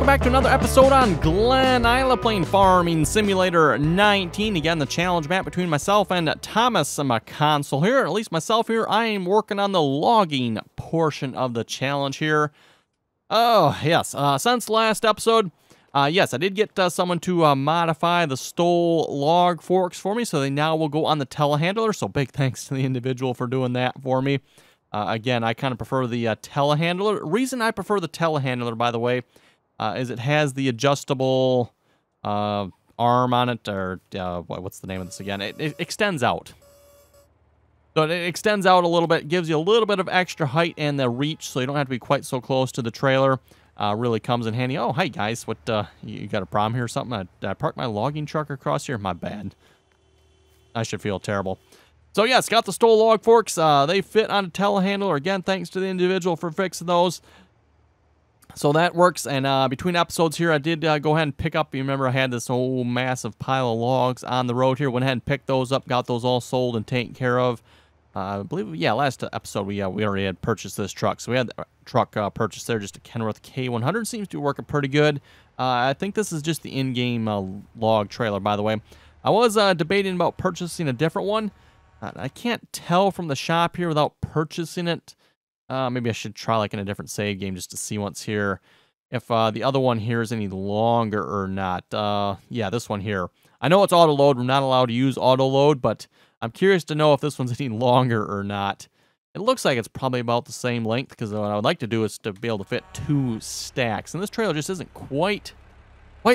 welcome back to another episode on Glen Isla playing Farming Simulator 19. Again, the challenge map between myself and Thomas McConsole here. At least myself here, I am working on the logging portion of the challenge here. Oh, yes. Since last episode, yes, I did get someone to modify the stole log forks for me, so they now will go on the telehandler. So big thanks to the individual for doing that for me. Again, I kind of prefer the telehandler. Reason I prefer the telehandler, by the way, is it has the adjustable arm on it, or what's the name of this again? It extends out. So it extends out a little bit, gives you a little bit of extra height and the reach, so you don't have to be quite so close to the trailer. Really comes in handy. Oh, hi guys, what, you got a problem here or something? Did I park my logging truck across here? My bad. I should feel terrible. So yes, got the stole log forks. They fit on a telehandler. Again, thanks to the individual for fixing those. So that works, and between episodes here, I did go ahead and pick up, you remember I had this whole massive pile of logs on the road here, went ahead and picked those up, got those all sold and taken care of. I believe, yeah, last episode we already had purchased this truck, so we had the truck purchased there, just a Kenworth K100, seems to be working pretty good. I think this is just the in-game log trailer, by the way. I was debating about purchasing a different one. I can't tell from the shop here without purchasing it. Maybe I should try like in a different save game just to see once here if the other one here is any longer or not. Yeah, this one here. I know it's auto load. We're not allowed to use auto load, but I'm curious to know if this one's any longer or not. It looks like it's probably about the same length, because what I would like to do is to be able to fit 2 stacks, and this trailer just isn't quite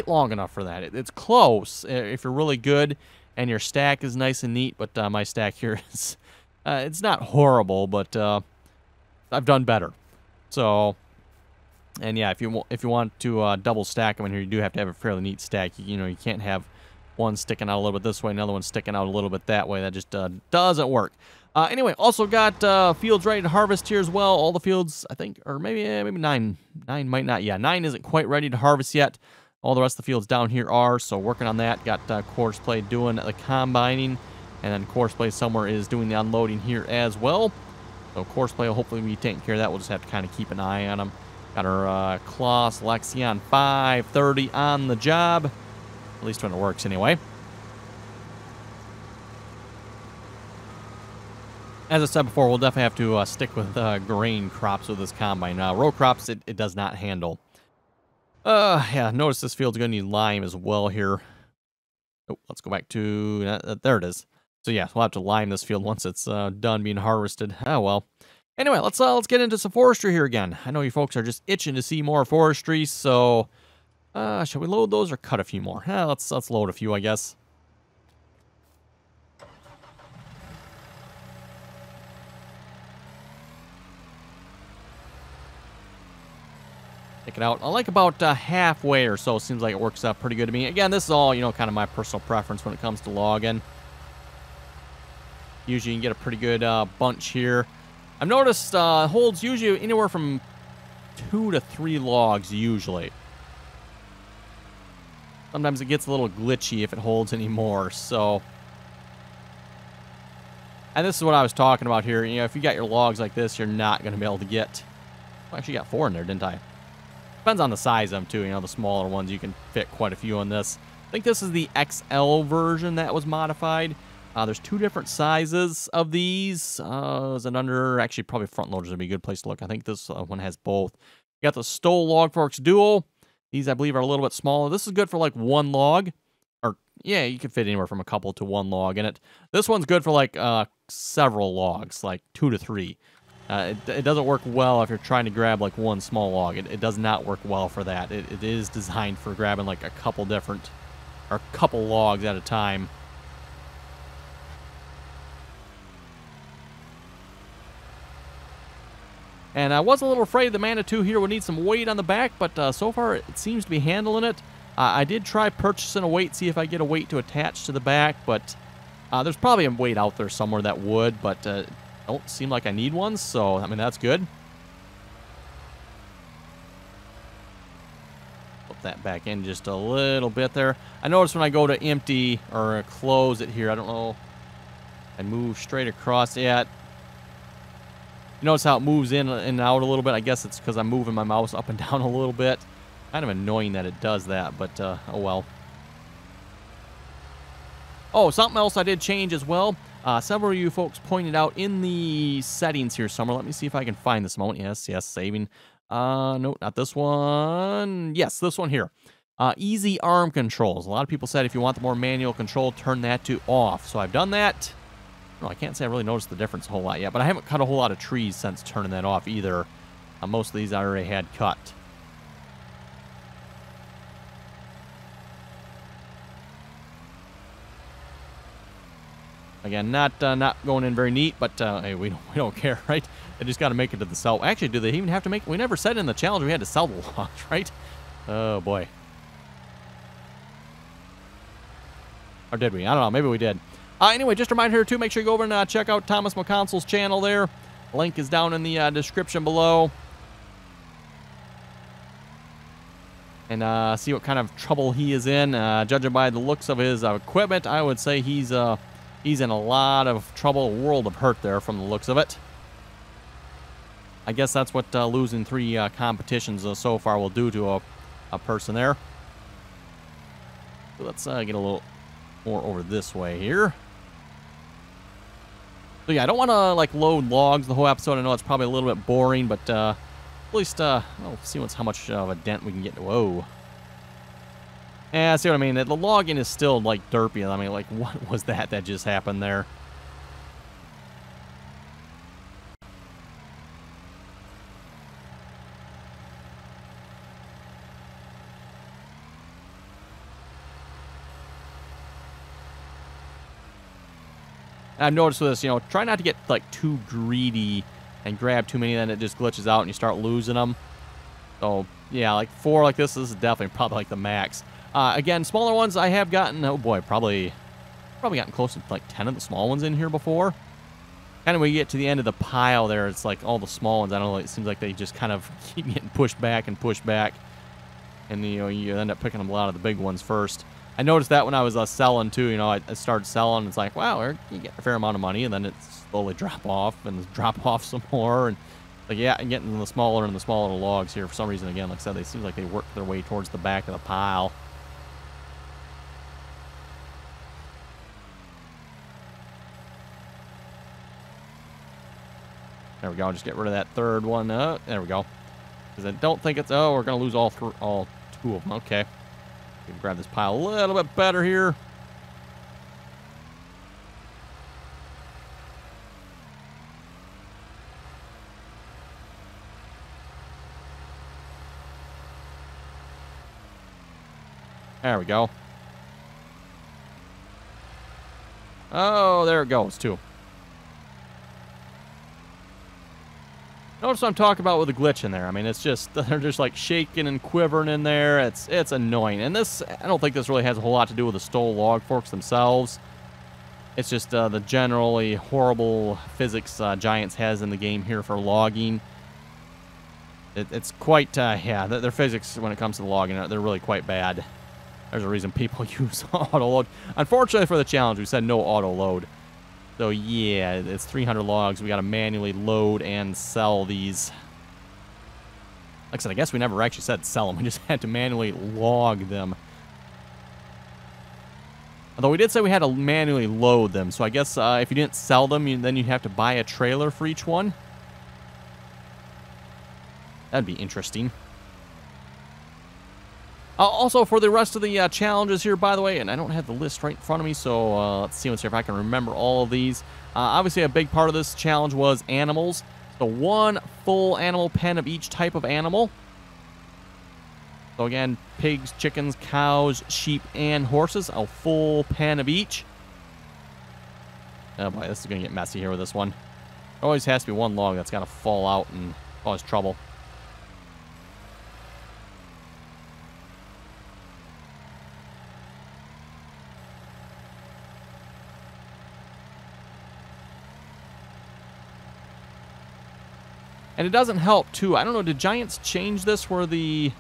long enough for that. It's close if you're really good and your stack is nice and neat, but my stack here is it's not horrible, but I've done better. So, and yeah, if you want to double stack them in here, you do have to have a fairly neat stack. You know, you can't have one sticking out a little bit this way, another one sticking out a little bit that way. That just doesn't work. Anyway, also got fields ready to harvest here as well. All the fields, I think, or maybe 9 might not. Yeah, 9 isn't quite ready to harvest yet. All the rest of the fields down here are, so working on that. Got Courseplay doing the combining, and then Courseplay somewhere is doing the unloading here as well. So Courseplay will hopefully be taking care of that. We'll just have to kind of keep an eye on them. Got our Kloss Lexion 530 on the job, at least when it works anyway. As I said before, we'll definitely have to stick with grain crops with this combine. Row crops, it does not handle. Yeah, notice this field's going to need lime as well here. Oh, let's go back to... there it is. So yeah, we'll have to lime this field once it's done being harvested. Oh, well. Anyway, let's get into some forestry here again. I know you folks are just itching to see more forestry, so... shall we load those or cut a few more? Let's load a few, I guess. Take it out. I like about halfway or so. Seems like it works out pretty good to me. Again, this is all, you know, kind of my personal preference when it comes to logging. Usually you can get a pretty good bunch here. I've noticed holds usually anywhere from 2 to 3 logs usually. Sometimes it gets a little glitchy if it holds any more, so... And this is what I was talking about here. You know, if you got your logs like this, you're not going to be able to get... Well, I actually got 4 in there, didn't I? Depends on the size of them, too. You know, the smaller ones, you can fit quite a few on this. I think this is the XL version that was modified. There's 2 different sizes of these. Is it under... Actually, probably front loaders would be a good place to look. I think this one has both. You got the Stole Log Forks Dual. These, I believe, are a little bit smaller. This is good for, like, 1 log. Or, yeah, you can fit anywhere from a couple to 1 log in it. This one's good for, like, several logs, like 2 to 3. It doesn't work well if you're trying to grab, like, 1 small log. It does not work well for that. It is designed for grabbing, like, a couple different... or a couple logs at a time. And I was a little afraid the Manitou here would need some weight on the back, but so far it seems to be handling it. I did try purchasing a weight, see if I get a weight to attach to the back, but there's probably a weight out there somewhere that would, but don't seem like I need one, so, I mean, that's good. Put that back in just a little bit there. I notice when I go to empty or close it here, I don't know, I move straight across it. You notice how it moves in and out a little bit. I guess it's because I'm moving my mouse up and down a little bit. Kind of annoying that it does that, but oh well. Oh, something else I did change as well. Several of you folks pointed out in the settings here somewhere. Let me see if I can find this moment. Yes, saving. No, not this one. Yes, this one here. Easy arm controls. A lot of people said if you want the more manual control, turn that to off. So I've done that. No, I can't say I really noticed the difference a whole lot yet, but I haven't cut a whole lot of trees since turning that off either. Most of these I already had cut. Again, not going in very neat, but hey, we don't care, right? They just got to make it to the sell. Actually, do they even have to make? We never said in the challenge we had to sell the logs, right? Oh boy. Or did we? I don't know. Maybe we did. Anyway, just a reminder here too. Make sure you go over and check out Thomas McConsole's channel there. Link is down in the description below. And see what kind of trouble he is in. Judging by the looks of his equipment, I would say he's in a lot of trouble, a world of hurt there from the looks of it. I guess that's what losing 3 competitions so far will do to a person there. So let's get a little more over this way here. So yeah, I don't want to like load logs the whole episode. I know it's probably a little bit boring, but at least I'll see how much of a dent we can get. Whoa. Yeah, see what I mean? The logging is still, like, derpy. I mean, like, what was that just happened there? I've noticed with this, you know, try not to get, like, too greedy and grab too many, then it just glitches out and you start losing them. So, yeah, like 4 like this is definitely probably, like, the max. Again, smaller ones I have gotten, oh boy, probably gotten close to like 10 of the small ones in here before. Kind of when you get to the end of the pile there, it's like all the small ones, I don't know, it seems like they just kind of keep getting pushed back. And, you know, you end up picking up a lot of the big ones first. I noticed that when I was selling too, you know, I started selling, it's like, wow, you get a fair amount of money, and then it slowly drop off some more. And like, yeah, and getting the smaller logs here for some reason, again, like I said, they seem like they work their way towards the back of the pile. There we go. Just get rid of that third one. There we go. Because I don't think it's... Oh, we're going to lose all 2 of them. Okay. We can grab this pile a little bit better here. There we go. Oh, there it goes, too. Notice what I'm talking about with the glitch in there. I mean, it's just, they're just like shaking and quivering in there. It's annoying. And this, I don't think this really has a whole lot to do with the stole log forks themselves. It's just the generally horrible physics Giants has in the game here for logging. It's quite, yeah, their physics when it comes to the logging, they're really quite bad. There's a reason people use auto load. Unfortunately for the challenge, we said no auto load. So yeah, it's 300 logs. We got to manually load and sell these. Like I said, I guess we never actually said sell them. We just had to manually log them. Although we did say we had to manually load them. So I guess if you didn't sell them, then you'd have to buy a trailer for each one. That'd be interesting. Also, for the rest of the challenges here, by the way, and I don't have the list right in front of me, so let's see if I can remember all of these. Obviously, a big part of this challenge was animals. So 1 full animal pen of each type of animal. So again, pigs, chickens, cows, sheep, and horses. A full pen of each. Oh boy, this is going to get messy here with this one. There always has to be 1 log that's got to fall out and cause trouble. And it doesn't help, too. I don't know, did Giants change this where the...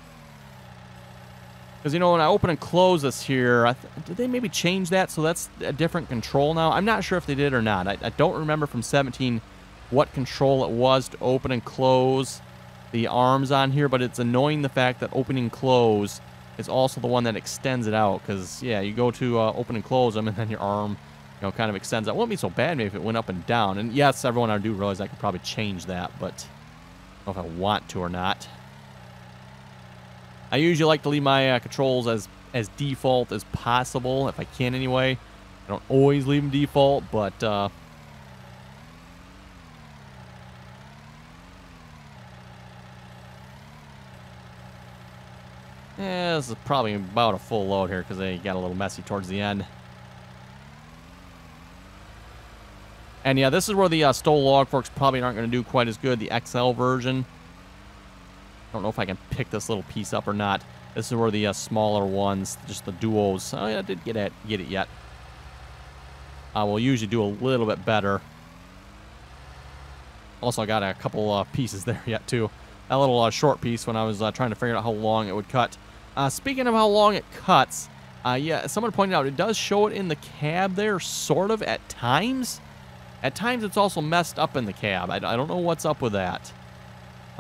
Because, you know, when I open and close this here, did they maybe change that so that's a different control now? I'm not sure if they did or not. I don't remember from 17 what control it was to open and close. the arms on here, but it's annoying the fact that open and close is also the one that extends it out. Because, yeah, you go to open and close them, and then your arm, you know, kind of extends out. It wouldn't be so bad maybe if it went up and down. And yes, everyone, I do realize I could probably change that, but I don't know if I want to or not. I usually like to leave my controls as default as possible, if I can anyway. I don't always leave them default, but yeah, this is probably about a full load here because they got a little messy towards the end. And yeah, this is where the Stoll log forks probably aren't going to do quite as good. The XL version. I don't know if I can pick this little piece up or not. This is where the smaller ones, just the duos. Oh yeah, I did get it yet. We'll usually do a little bit better. Also, I got a couple pieces there yet too. That little short piece when I was trying to figure out how long it would cut. Speaking of how long it cuts, yeah, someone pointed out it does show it in the cab there, sort of, at times. At times, it's also messed up in the cab. I don't know what's up with that.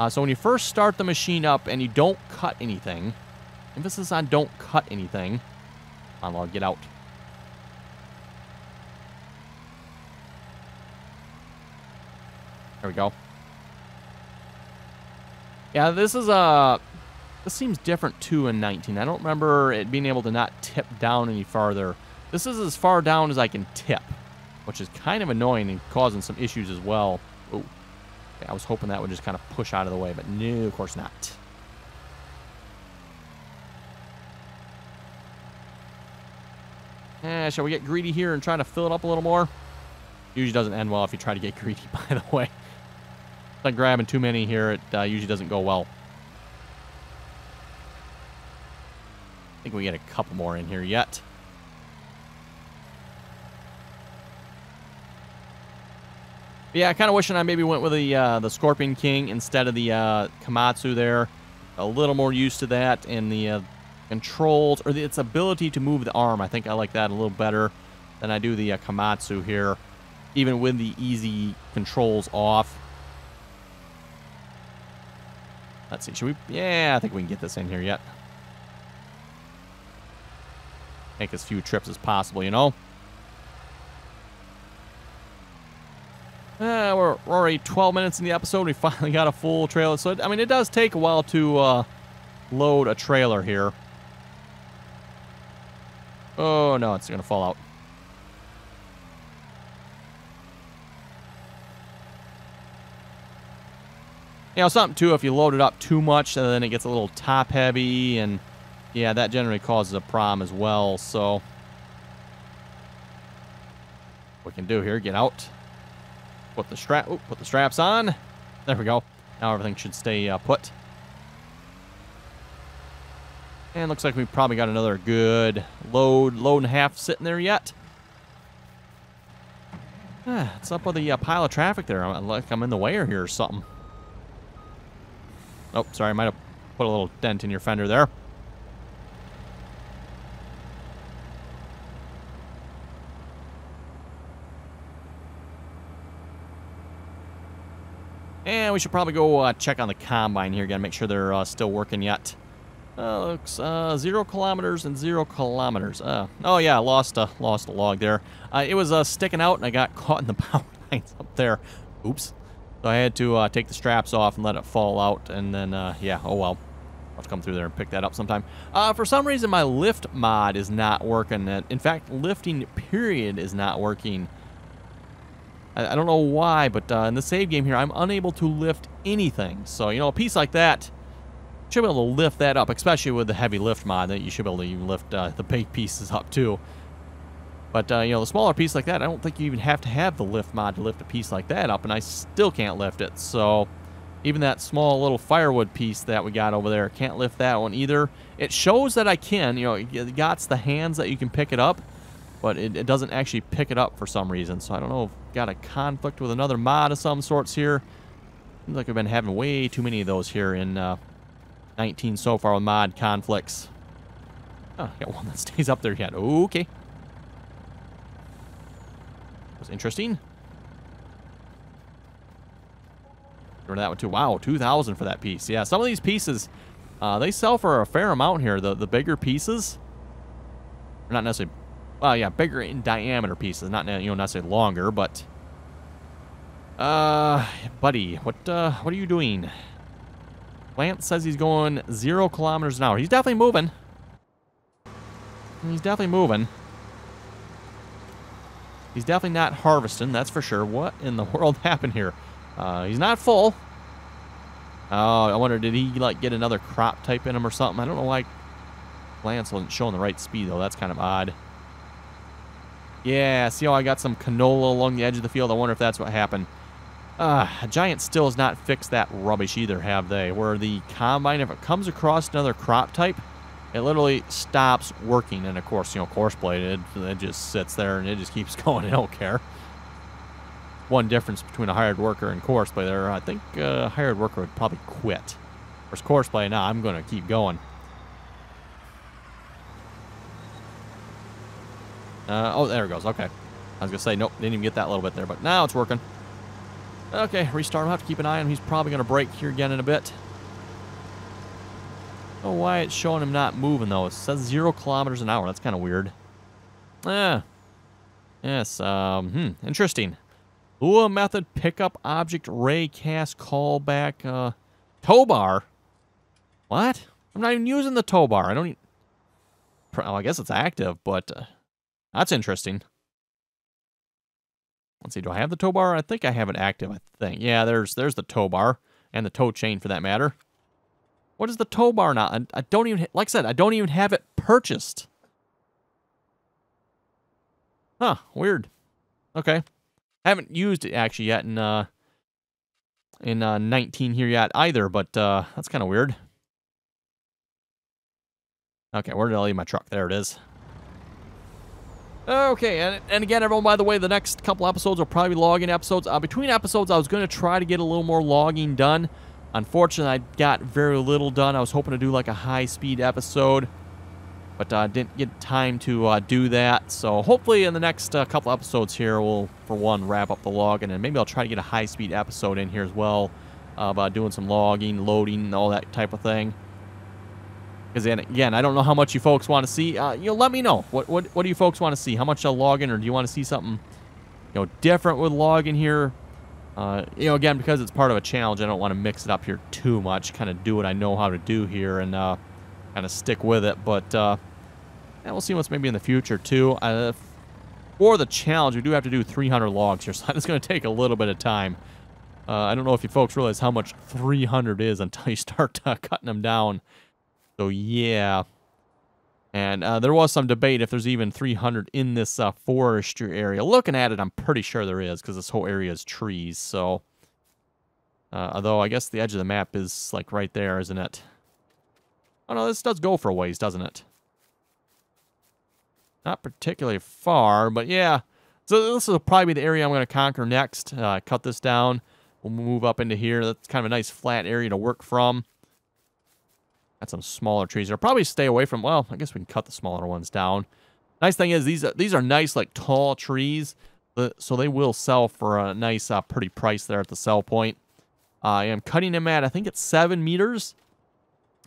So when you first start the machine up and you don't cut anything, emphasis on don't cut anything. Come on, log, get out. There we go. Yeah, this is this seems different too in 19. I don't remember it being able to not tip down any farther. This is as far down as I can tip, which is kind of annoying and causing some issues as well. Ooh. Okay, I was hoping that would just kind of push out of the way, but no, of course not. Shall we get greedy here and try to fill it up a little more? Usually doesn't end well if you try to get greedy, by the way. It's like grabbing too many here, it usually doesn't go well. I think we get a couple more in here yet. Yeah, kind of wishing I maybe went with the Scorpion King instead of the Komatsu there. A little more used to that, and the controls, or its ability to move the arm. I think I like that a little better than I do the Komatsu here, even with the easy controls off. Let's see, should we? Yeah, I think we can get this in here yet. Make as few trips as possible, you know? We're already 12 minutes in the episode. We finally got a full trailer. So, I mean, it does take a while to load a trailer here. Oh, no, it's going to fall out. You know, something, too, if you load it up too much, then it gets a little top-heavy, and, yeah, that generally causes a problem as well, so what we can do here, get out. Put the straps on. There we go. Now everything should stay put. And looks like we've probably got another good load and a half sitting there yet. What's up with the pile of traffic there? Like I'm in the way here or something. Oh, sorry, I might have put a little dent in your fender there. And we should probably go check on the combine here again, make sure they're still working yet. Looks 0 kilometers and 0 kilometers. Oh yeah, lost a log there. It was sticking out, and I got caught in the power lines up there. Oops. So I had to take the straps off and let it fall out, and then yeah, oh well. I'll have to come through there and pick that up sometime. For some reason, my lift mod is not working. In fact, lifting period is not working. I don't know why, but in the save game here, I'm unable to lift anything. So, you know, a piece like that, you should be able to lift that up, especially with the heavy lift mod. That you should be able to lift the big pieces up, too. But, you know, the smaller piece like that, I don't think you even have to have the lift mod to lift a piece like that up, and I still can't lift it. So, even that small little firewood piece that we got over there, can't lift that one either. It shows that I can, you know, it got the hands that you can pick it up, but it doesn't actually pick it up for some reason. So I don't know if I've got a conflict with another mod of some sorts here. Seems like I've been having way too many of those here in 19 so far with mod conflicts. Oh, got one that stays up there yet. Okay. That was interesting. Or that one too. Wow, 2,000 for that piece. Yeah, some of these pieces, they sell for a fair amount here. The bigger pieces, are not necessarily, well, yeah, bigger in diameter pieces, not necessarily longer, but. Buddy, what are you doing? Lance says he's going 0 kilometers an hour. He's definitely moving. He's definitely moving. He's definitely not harvesting, that's for sure. What in the world happened here? He's not full. Oh, I wonder, did he, like, get another crop type in him or something? I don't know why Lance wasn't showing the right speed, though. That's kind of odd. Yeah, see how I got some canola along the edge of the field? I wonder if that's what happened. Giant still has not fixed that rubbish either, have they? Where the combine, if it comes across another crop type, it literally stops working. And of course, course blade, it just sits there and it just keeps going. I don't care. One difference between a hired worker and course blade there, I think a hired worker would probably quit. Whereas course blade, now I'm going to keep going. Oh, there it goes. Okay. I was going to say, nope, didn't even get that little bit there, but now it's working. Okay, restart. I'll have to keep an eye on him. He's probably going to break here again in a bit. I don't know why it's showing him not moving, though. It says 0 kilometers an hour. That's kind of weird. Yes, interesting. Lua method, pickup, object, ray, cast, callback, tow bar. What? I'm not even using the tow bar. I don't even... Oh, I guess it's active, but that's interesting. Let's see, do I have the tow bar? I think I have it active, I think. Yeah, there's the tow bar, and the tow chain for that matter. What is the tow bar now? I don't even, like I said, I don't even have it purchased. Huh, weird. Okay. I haven't used it actually yet in 19 here yet either, but that's kind of weird. Okay, where did I leave my truck? There it is. Okay, and again, everyone, by the way, the next couple episodes will probably be logging episodes. Between episodes, I was going to try to get a little more logging done. Unfortunately, I got very little done. I was hoping to do like a high-speed episode, but didn't get time to do that. So hopefully in the next couple episodes here, we'll, for one, wrap up the logging, and maybe I'll try to get a high-speed episode in here as well about doing some logging, loading, all that type of thing. Because then again, I don't know how much you folks want to see. Let me know. What do you folks want to see? How much logging, or do you want to see something, different with logging here? Again, because it's part of a challenge, I don't want to mix it up here too much. Kind of do what I know how to do here and kind of stick with it. But yeah, we'll see what's maybe in the future too. For the challenge, we do have to do 300 logs here, so that's going to take a little bit of time. I don't know if you folks realize how much 300 is until you start cutting them down. So, yeah. And there was some debate if there's even 300 in this forestry area. Looking at it, I'm pretty sure there is, because this whole area is trees. So, although I guess the edge of the map is, like, right there, isn't it? Oh, no, this does go for a ways, doesn't it? Not particularly far, but yeah. So, this will probably be the area I'm going to conquer next. Cut this down. We'll move up into here. That's kind of a nice flat area to work from. Got some smaller trees. I'll probably stay away from, well, I guess we can cut the smaller ones down. Nice thing is these are nice, like, tall trees, so they will sell for a nice, pretty price there at the sell point. I am cutting them at, I think it's 7 meters.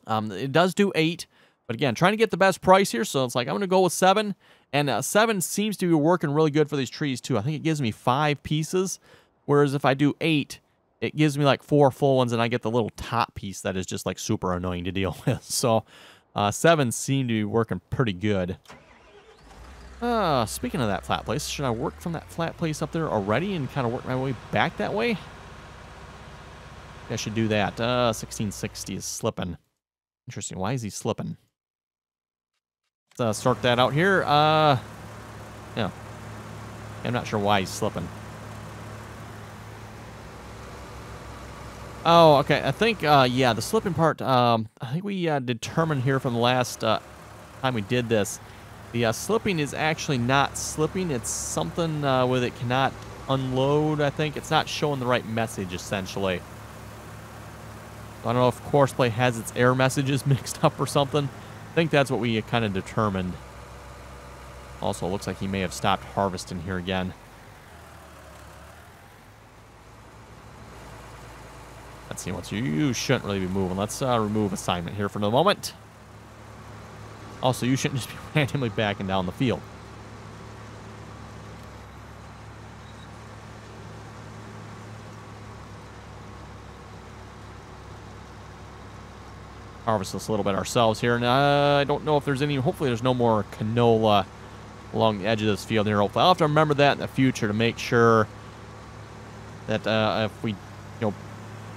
It does do 8, but again, trying to get the best price here, so it's like I'm going to go with 7. And 7 seems to be working really good for these trees, too. I think it gives me 5 pieces, whereas if I do 8... it gives me like 4 full ones, and I get the little top piece that is just like super annoying to deal with. So 7 seem to be working pretty good. Speaking of that flat place, should I work from that flat place up there already and kind of work my way back that way? I should do that. 1660 is slipping. Interesting. Why is he slipping? Let's sort that out here. Yeah. I'm not sure why he's slipping. Oh, okay. I think, yeah, the slipping part, I think we determined here from the last time we did this, the slipping is actually not slipping. It's something with it cannot unload, I think. It's not showing the right message, essentially. I don't know if Courseplay has its error messages mixed up or something. I think that's what we kind of determined. Also, it looks like he may have stopped harvesting here again. Let's see, you shouldn't really be moving. Let's remove assignment here for the moment. Also, you shouldn't just be randomly backing down the field. Harvest this a little bit ourselves here. And I don't know if there's any, hopefully there's no more canola along the edge of this field here. Hopefully I'll have to remember that in the future to make sure that if we,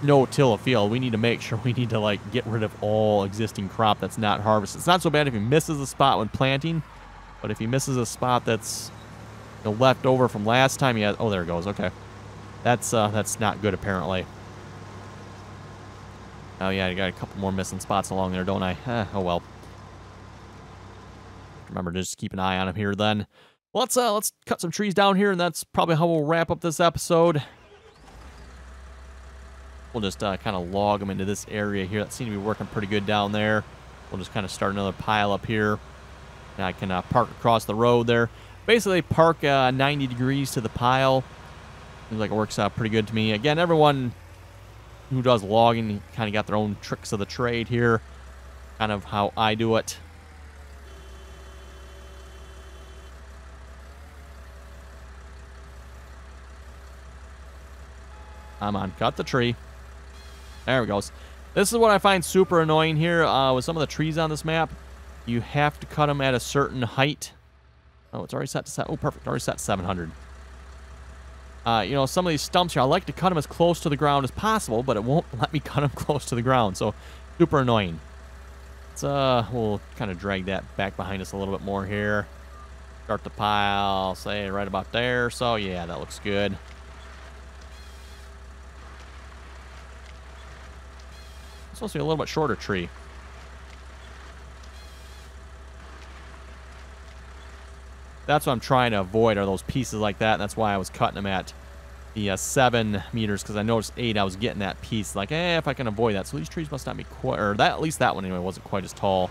no-till a field, we need to make sure we need to, like, get rid of all existing crop that's not harvested. It's not so bad if he misses a spot when planting, but if he misses a spot that's left over from last time, yeah, oh, there it goes, okay. That's not good, apparently. Oh, yeah, you got a couple more missing spots along there, don't I? Oh, well. Remember to just keep an eye on him here, then. Well, let's cut some trees down here, and that's probably how we'll wrap up this episode. We'll just kind of log them into this area here. That seems to be working pretty good down there. We'll just kind of start another pile up here. And I can park across the road there. Basically, park 90 degrees to the pile. Seems like it works out pretty good to me. Again, everyone who does logging kind of got their own tricks of the trade here. Kind of how I do it. Come on, cut the tree. There we go. This is what I find super annoying here with some of the trees on this map. You have to cut them at a certain height. Oh, it's already set to oh, perfect. Already set to 700. Some of these stumps here, I like to cut them as close to the ground as possible, but it won't let me cut them close to the ground. So, super annoying. Let's, we'll kind of drag that back behind us a little bit more here. Start the pile, say, right about there. So, yeah, that looks good. It's supposed to be a little bit shorter tree. That's what I'm trying to avoid, are those pieces like that. And that's why I was cutting them at the 7 meters, because I noticed 8, I was getting that piece. Like, if I can avoid that. So these trees must not be quite, or that, at least that one anyway, wasn't quite as tall.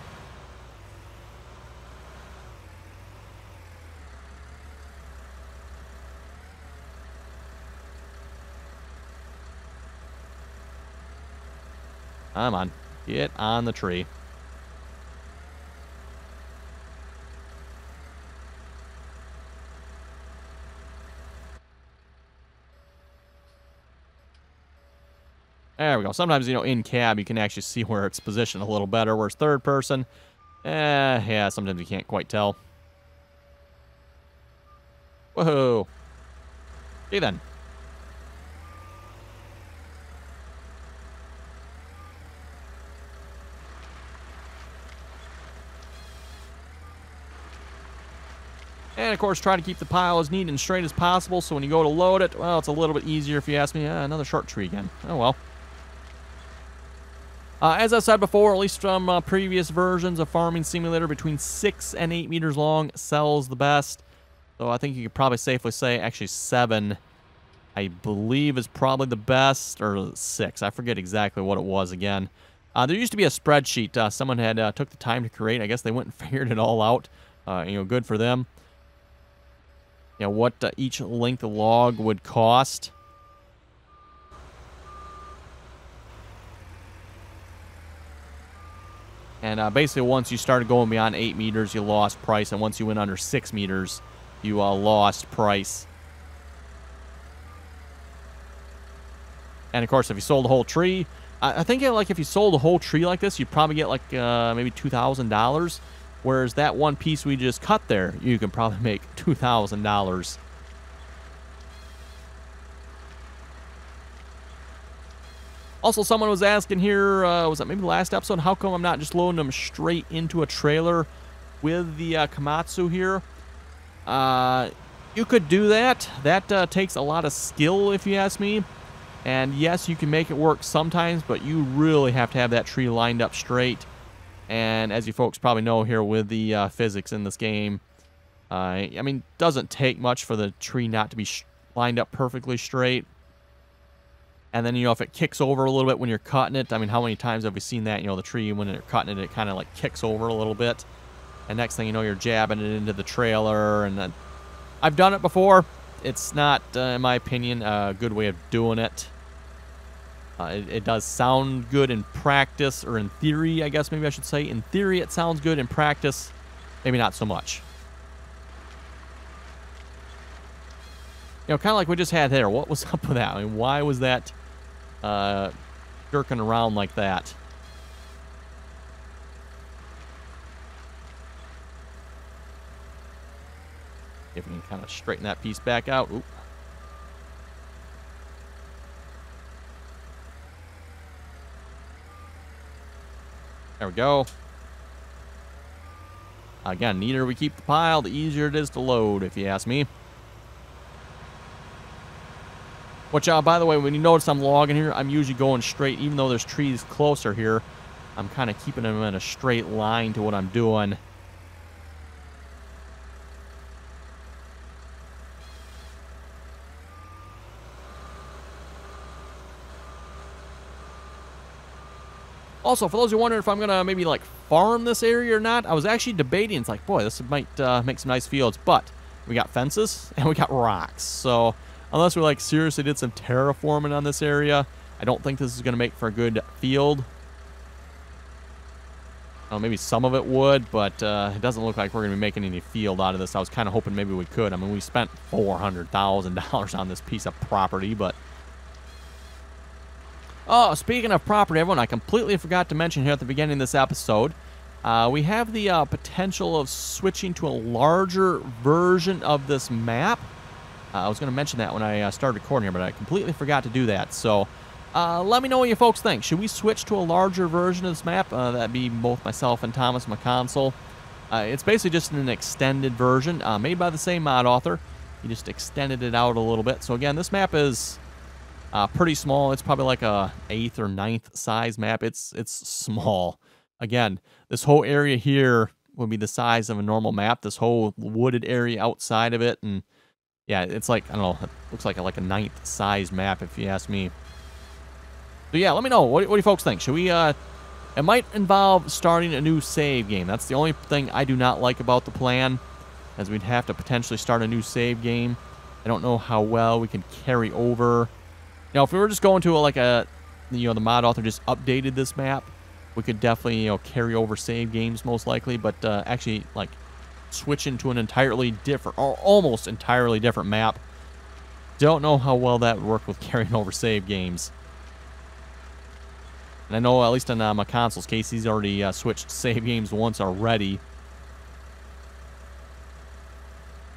Come on, get on the tree. There we go. Sometimes, in cab, you can actually see where it's positioned a little better, whereas third person, yeah, sometimes you can't quite tell. Whoa. Okay, then. And, of course, try to keep the pile as neat and straight as possible, so when you go to load it, well, it's a little bit easier if you ask me. Another short tree again. Oh, well. As I said before, at least from previous versions of Farming Simulator, between 6 and 8 meters long sells the best. So I think you could probably safely say, actually 7, I believe, is probably the best, or 6. I forget exactly what it was again. There used to be a spreadsheet someone had took the time to create. I guess they went and figured it all out. Good for them. What each length log would cost. And basically, once you started going beyond 8 meters, you lost price. And once you went under 6 meters, you lost price. And, of course, if you sold the whole tree, I think if you sold a whole tree like this, you'd probably get, maybe $2,000. Whereas that one piece we just cut there, you can probably make $2,000. Also, someone was asking here, was that maybe the last episode, how come I'm not just loading them straight into a trailer with the Komatsu here? You could do that. That takes a lot of skill, if you ask me. And yes, you can make it work sometimes, but you really have to have that tree lined up straight. And as you folks probably know here with the physics in this game, doesn't take much for the tree not to be lined up perfectly straight. And then, if it kicks over a little bit when you're cutting it, how many times have we seen that? The tree, when you're cutting it, it kind of kicks over a little bit. And next thing you know, you're jabbing it into the trailer. And I've done it before. It's not, in my opinion, a good way of doing it. It does sound good in practice, or in theory, I guess maybe I should say. In theory, it sounds good. In practice, maybe not so much. You know, kind of like we just had there. What was up with that? I mean, why was that jerking around like that? If we can kind of straighten that piece back out. Oop. There we go. Again, the neater we keep the pile, the easier it is to load, if you ask me. Which, by the way, when you notice I'm logging here, I'm usually going straight. Even though there's trees closer here, I'm kind of keeping them in a straight line to what I'm doing. Also, for those who wonder if I'm going to maybe, like, farm this area or not, I was actually debating. It's like, boy, this might make some nice fields. But we got fences and we got rocks. So unless we, like, seriously did some terraforming on this area, I don't think this is going to make for a good field. Maybe some of it would, but it doesn't look like we're going to be making any field out of this. I was kind of hoping maybe we could. I mean, we spent $400,000 on this piece of property, but... Oh, speaking of property, everyone, I completely forgot to mention here at the beginning of this episode, we have the potential of switching to a larger version of this map. I was going to mention that when I started recording here, but I completely forgot to do that. So, let me know what you folks think. Should we switch to a larger version of this map? That'd be both myself and Thomas McConsole. It's basically just an extended version, made by the same mod author. He just extended it out a little bit. So again, this map is... pretty small. It's probably like a 8th or 9th size map. It's small. Again, this whole area here would be the size of a normal map. This whole wooded area outside of it, and yeah, it's like, I don't know, it looks like a 9th size map if you ask me. So yeah, let me know. What do you folks think? Should we, it might involve starting a new save game. That's the only thing I do not like about the plan, as we'd have to potentially start a new save game. I don't know how well we can carry over. You know, if we were just going to the mod author just updated this map, we could definitely, carry over save games most likely, but actually, like, switch into an entirely different, or almost entirely different map, don't know how well that would work with carrying over save games. And I know, at least in McConsole's case, he's already switched save games once already.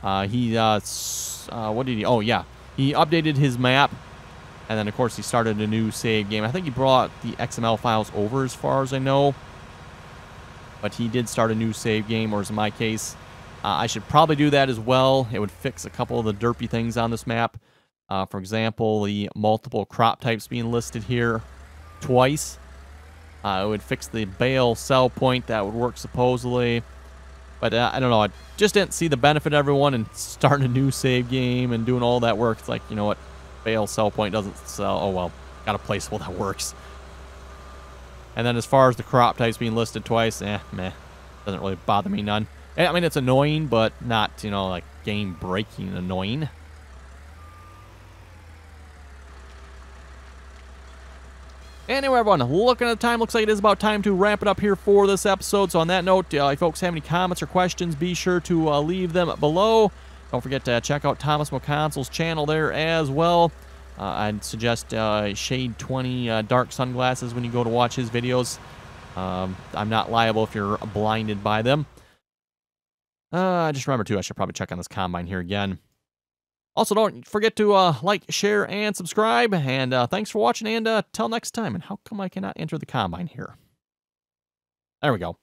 What did he, oh yeah, he updated his map. And then, of course, he started a new save game. I think he brought the XML files over as far as I know. But he did start a new save game, or as in my case, I should probably do that as well. It would fix a couple of the derpy things on this map. For example, the multiple crop types being listed here twice. It would fix the bale sell point. That would work supposedly. But I don't know. I just didn't see the benefit, everyone, in starting a new save game and doing all that work. It's like, you know what? Bale sell point doesn't sell. Oh, well. Got a placeable that works. And then as far as the crop types being listed twice, meh. Doesn't really bother me none. I mean, it's annoying, but not, like game-breaking annoying. Anyway, everyone, looking at the time, looks like it is about time to wrap it up here for this episode. So on that note, if you folks have any comments or questions, be sure to leave them below. Don't forget to check out Thomas McConsole's channel there as well. I'd suggest Shade 20 dark sunglasses when you go to watch his videos. I'm not liable if you're blinded by them. Just remember, too, I should probably check on this combine here again. Also, don't forget to like, share, and subscribe. And thanks for watching, and till next time. And how come I cannot enter the combine here? There we go.